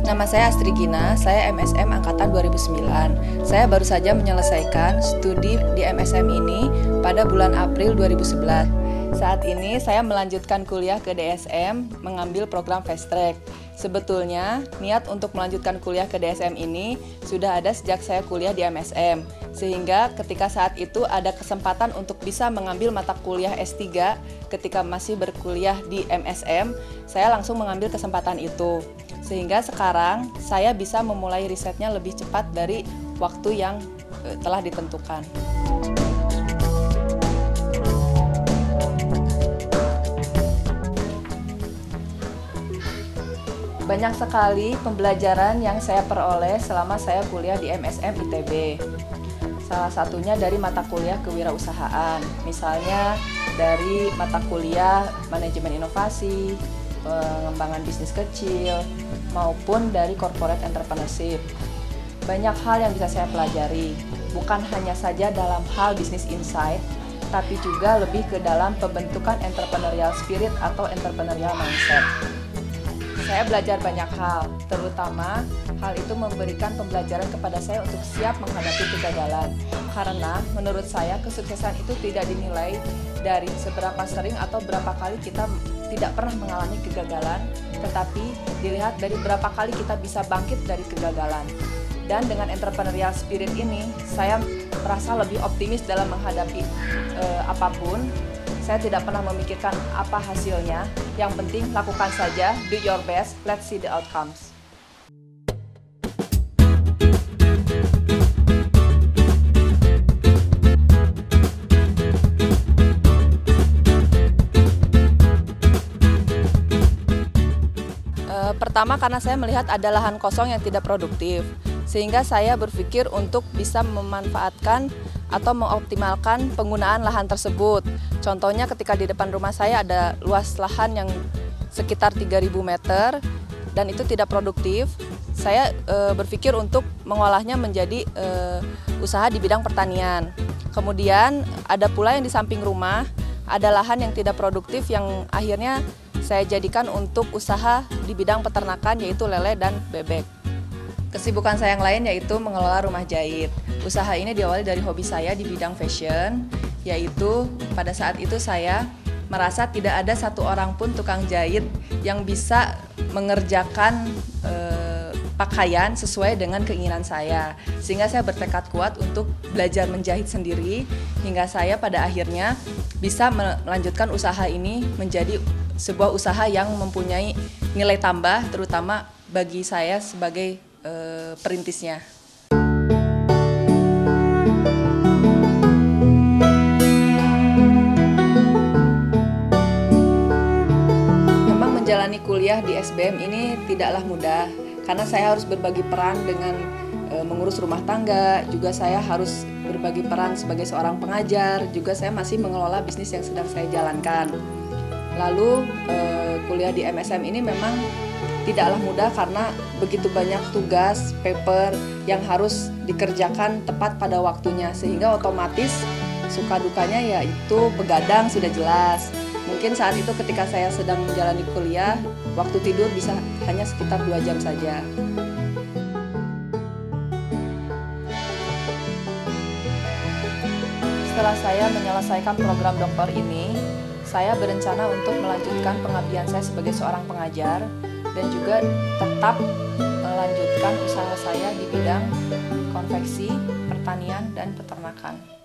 Nama saya Astri Gina, saya MSM Angkatan 2009. Saya baru saja menyelesaikan studi di MSM ini pada bulan April 2011. Saat ini saya melanjutkan kuliah ke DSM, mengambil program Fast Track. Sebetulnya, niat untuk melanjutkan kuliah ke DSM ini sudah ada sejak saya kuliah di MSM. Sehingga ketika saat itu ada kesempatan untuk bisa mengambil mata kuliah S3 ketika masih berkuliah di MSM, saya langsung mengambil kesempatan itu. Sehingga sekarang saya bisa memulai risetnya lebih cepat dari waktu yang telah ditentukan. Banyak sekali pembelajaran yang saya peroleh selama saya kuliah di MSM ITB. Salah satunya dari mata kuliah kewirausahaan, misalnya dari mata kuliah manajemen inovasi, pengembangan bisnis kecil, maupun dari corporate entrepreneurship. Banyak hal yang bisa saya pelajari, bukan hanya saja dalam hal business insight, tapi juga lebih ke dalam pembentukan entrepreneurial spirit atau entrepreneurial mindset. Saya belajar banyak hal, terutama hal itu memberikan pembelajaran kepada saya untuk siap menghadapi kegagalan. Karena menurut saya kesuksesan itu tidak dinilai dari seberapa sering atau berapa kali kita tidak pernah mengalami kegagalan, tetapi dilihat dari berapa kali kita bisa bangkit dari kegagalan. Dan dengan entrepreneurial spirit ini, saya merasa lebih optimis dalam menghadapi apapun. Saya tidak pernah memikirkan apa hasilnya, yang penting lakukan saja, do your best, let's see the outcomes. Pertama, karena saya melihat ada lahan kosong yang tidak produktif, sehingga saya berpikir untuk bisa memanfaatkan atau mengoptimalkan penggunaan lahan tersebut. Contohnya ketika di depan rumah saya ada luas lahan yang sekitar 3.000 meter dan itu tidak produktif, saya berpikir untuk mengolahnya menjadi usaha di bidang pertanian. Kemudian ada pula yang di samping rumah, ada lahan yang tidak produktif yang akhirnya saya jadikan untuk usaha di bidang peternakan, yaitu lele dan bebek. Kesibukan saya yang lain yaitu mengelola rumah jahit. Usaha ini diawali dari hobi saya di bidang fashion, yaitu pada saat itu saya merasa tidak ada satu orang pun tukang jahit yang bisa mengerjakan pakaian sesuai dengan keinginan saya. Sehingga saya bertekad kuat untuk belajar menjahit sendiri, hingga saya pada akhirnya bisa melanjutkan usaha ini menjadi sebuah usaha yang mempunyai nilai tambah, terutama bagi saya sebagai perintisnya. Memang menjalani kuliah di SBM ini tidaklah mudah, karena saya harus berbagi peran dengan mengurus rumah tangga, juga saya harus berbagi peran sebagai seorang pengajar, juga saya masih mengelola bisnis yang sedang saya jalankan. Lalu kuliah di MSM ini memang tidaklah mudah karena begitu banyak tugas, paper yang harus dikerjakan tepat pada waktunya, sehingga otomatis suka dukanya yaitu begadang sudah jelas. Mungkin saat itu ketika saya sedang menjalani kuliah, waktu tidur bisa hanya sekitar 2 jam saja. Setelah saya menyelesaikan program doktor ini, saya berencana untuk melanjutkan pengabdian saya sebagai seorang pengajar dan juga tetap melanjutkan usaha saya di bidang konveksi, pertanian, dan peternakan.